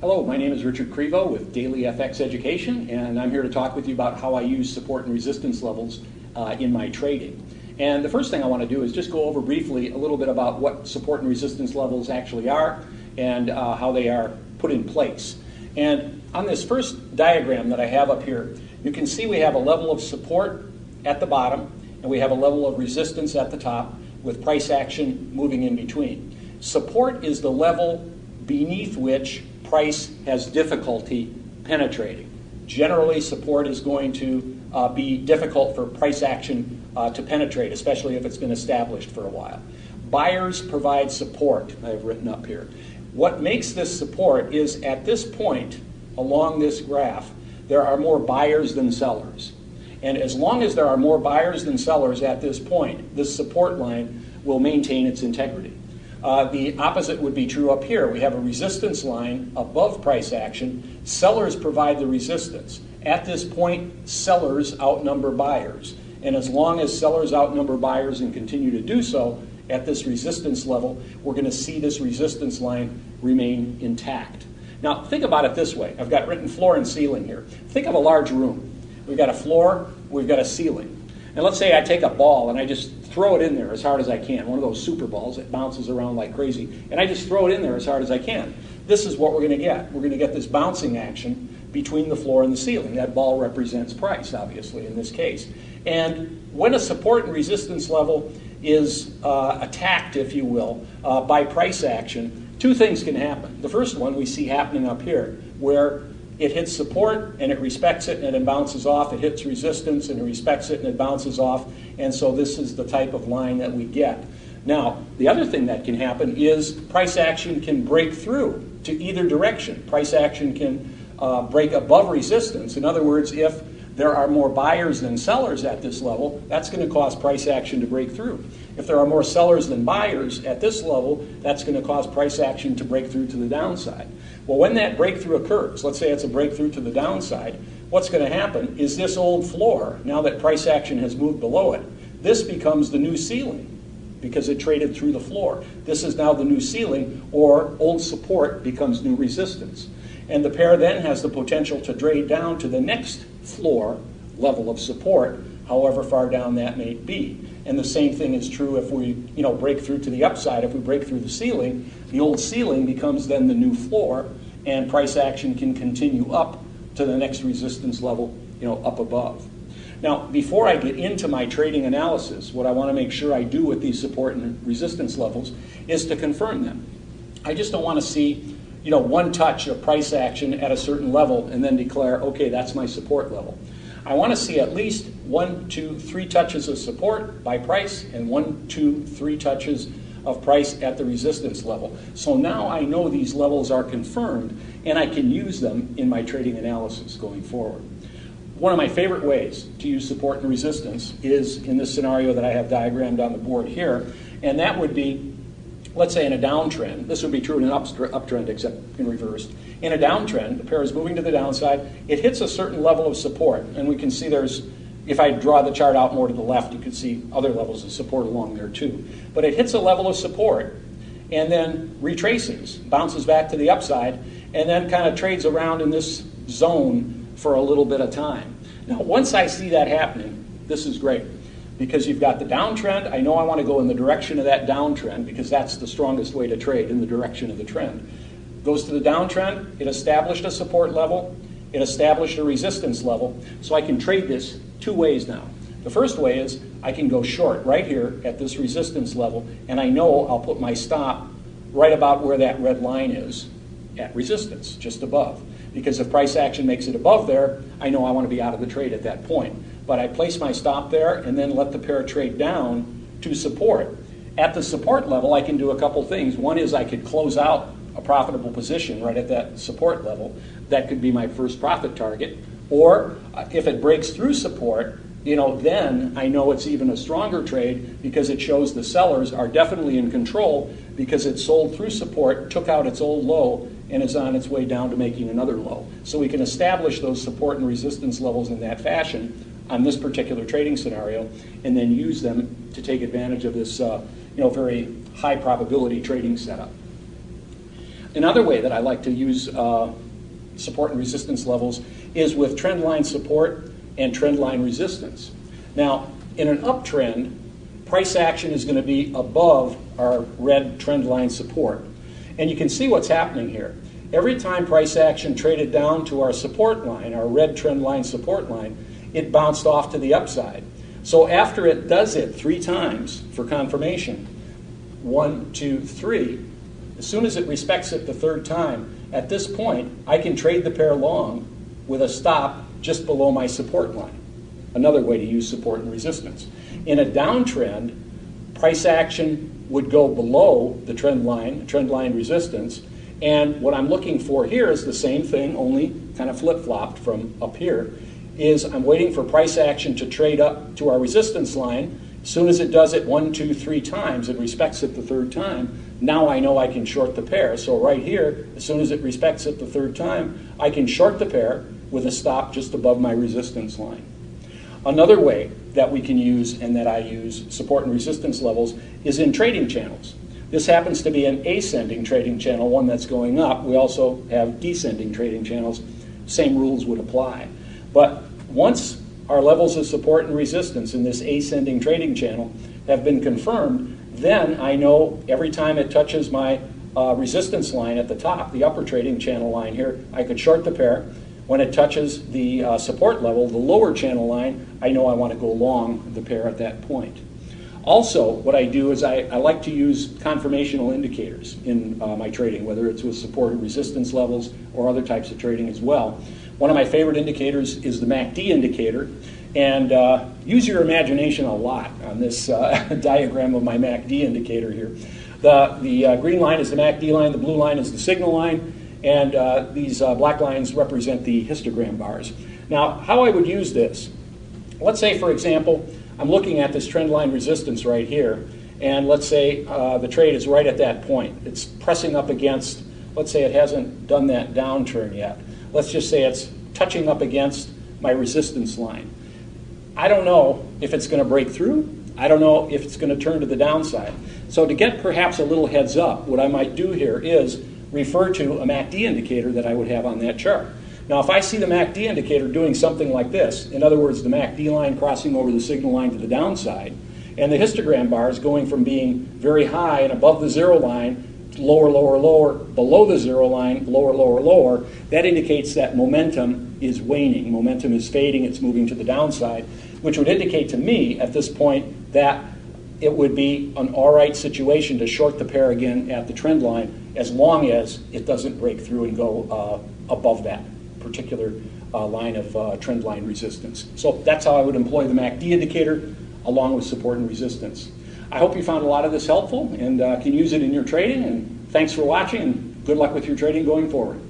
Hello, my name is Richard Crevo with Daily FX Education, and I'm here to talk with you about how I use support and resistance levels in my trading. And the first thing I want to do is just go over briefly a little bit about what support and resistance levels actually are and how they are put in place. And on this first diagram that I have up here, you can see we have a level of support at the bottom and we have a level of resistance at the top with price action moving in between. Support is the level beneath which price has difficulty penetrating. Generally, support is going to be difficult for price action to penetrate, especially if it's been established for a while. Buyers provide support, I have written up here. What makes this support is at this point along this graph, there are more buyers than sellers. And as long as there are more buyers than sellers at this point, this support line will maintain its integrity. The opposite would be true up here. We have a resistance line above price action. Sellers provide the resistance. At this point, sellers outnumber buyers. And as long as sellers outnumber buyers and continue to do so at this resistance level, we're going to see this resistance line remain intact. Now, think about it this way. I've got written floor and ceiling here. Think of a large room. We've got a floor, we've got a ceiling. And let's say I take a ball and I just throw it in there as hard as I can, one of those super balls that bounces around like crazy, and I just throw it in there as hard as I can. This is what we're going to get. We're going to get this bouncing action between the floor and the ceiling. That ball represents price, obviously, in this case. And when a support and resistance level is attacked, if you will, by price action, two things can happen. The first one we see happening up here, where it hits support and it respects it and it bounces off. It hits resistance and it respects it and it bounces off. And so this is the type of line that we get. Now, the other thing that can happen is price action can break through to either direction. Price action can break above resistance. In other words, if there are more buyers than sellers at this level, that's going to cause price action to break through. If there are more sellers than buyers at this level, that's going to cause price action to break through to the downside. Well, when that breakthrough occurs, let's say it's a breakthrough to the downside, what's going to happen is this old floor, now that price action has moved below it, this becomes the new ceiling because it traded through the floor. This is now the new ceiling, or old support becomes new resistance. And the pair then has the potential to trade down to the next floor level of support, however far down that may be. And the same thing is true if we break through to the upside. If we break through the ceiling, the old ceiling becomes then the new floor, and price action can continue up to the next resistance level, up above. Now, before I get into my trading analysis, what I want to make sure I do with these support and resistance levels is to confirm them. I just don't want to see one touch of price action at a certain level and then declare, okay, that's my support level. I want to see at least 1, 2, 3 touches of support by price and 1, 2, 3 touches of price at the resistance level. So now I know these levels are confirmed and I can use them in my trading analysis going forward. One of my favorite ways to use support and resistance is in this scenario that I have diagrammed on the board here, and that would be, let's say in a downtrend, this would be true in an uptrend except in reverse. In a downtrend, the pair is moving to the downside, it hits a certain level of support, and we can see if I draw the chart out more to the left, you can see other levels of support along there too. But it hits a level of support and then retraces, bounces back to the upside, and then kind of trades around in this zone for a little bit of time. Now, once I see that happening, this is great. Because you've got the downtrend, I know I want to go in the direction of that downtrend because that's the strongest way to trade, in the direction of the trend. Goes to the downtrend, it established a support level, it established a resistance level, so I can trade this two ways now. The first way is I can go short right here at this resistance level, and I know I'll put my stop right about where that red line is at resistance, just above. Because if price action makes it above there, I know I want to be out of the trade at that point. But I place my stop there and then let the pair trade down to support. At the support level, I can do a couple things. One is I could close out a profitable position right at that support level. That could be my first profit target. Or if it breaks through support, then I know it's even a stronger trade because it shows the sellers are definitely in control because it sold through support, took out its old low, and is on its way down to making another low. So we can establish those support and resistance levels in that fashion on this particular trading scenario, and then use them to take advantage of this very high probability trading setup. Another way that I like to use support and resistance levels is with trend line support and trend line resistance. Now, in an uptrend, price action is going to be above our red trend line support. And you can see what's happening here. Every time price action traded down to our support line, our red trend line support line, it bounced off to the upside. So after it does it 3 times for confirmation, 1, 2, 3, as soon as it respects it the 3rd time, at this point, I can trade the pair long with a stop just below my support line. Another way to use support and resistance. In a downtrend, price action would go below the trend line resistance, and what I'm looking for here is the same thing, only kind of flip-flopped from up here, is I'm waiting for price action to trade up to our resistance line. As soon as it does it 1, 2, 3 times, it respects it the 3rd time, now I know I can short the pair. So right here, as soon as it respects it the 3rd time, I can short the pair with a stop just above my resistance line. Another way that we can use, and that I use, support and resistance levels is in trading channels. This happens to be an ascending trading channel, one that's going up. We also have descending trading channels. Same rules would apply. But once our levels of support and resistance in this ascending trading channel have been confirmed, then I know every time it touches my resistance line at the top, the upper trading channel line here, I could short the pair. When it touches the support level, the lower channel line, I know I want to go long the pair at that point. Also, what I do is I like to use confirmational indicators in my trading, whether it's with support or resistance levels or other types of trading as well. One of my favorite indicators is the MACD indicator, and use your imagination a lot on this diagram of my MACD indicator here. The green line is the MACD line, the blue line is the signal line, and these black lines represent the histogram bars. Now, how I would use this, let's say, for example, I'm looking at this trend line resistance right here, and let's say the trade is right at that point. It's pressing up against, let's say it hasn't done that downturn yet. Let's just say it's touching up against my resistance line. I don't know if it's going to break through. I don't know if it's going to turn to the downside. So to get perhaps a little heads up, what I might do here is refer to a MACD indicator that I would have on that chart. Now, if I see the MACD indicator doing something like this, in other words, the MACD line crossing over the signal line to the downside, and the histogram bars going from being very high and above the 0 line, lower, lower, lower, below the 0 line, lower, lower, lower, that indicates that momentum is waning. Momentum is fading, it's moving to the downside, which would indicate to me at this point that it would be an all right situation to short the pair again at the trend line, as long as it doesn't break through and go above that particular line of trend line resistance. So that's how I would employ the MACD indicator along with support and resistance. I hope you found a lot of this helpful and can use it in your trading, and thanks for watching, and good luck with your trading going forward.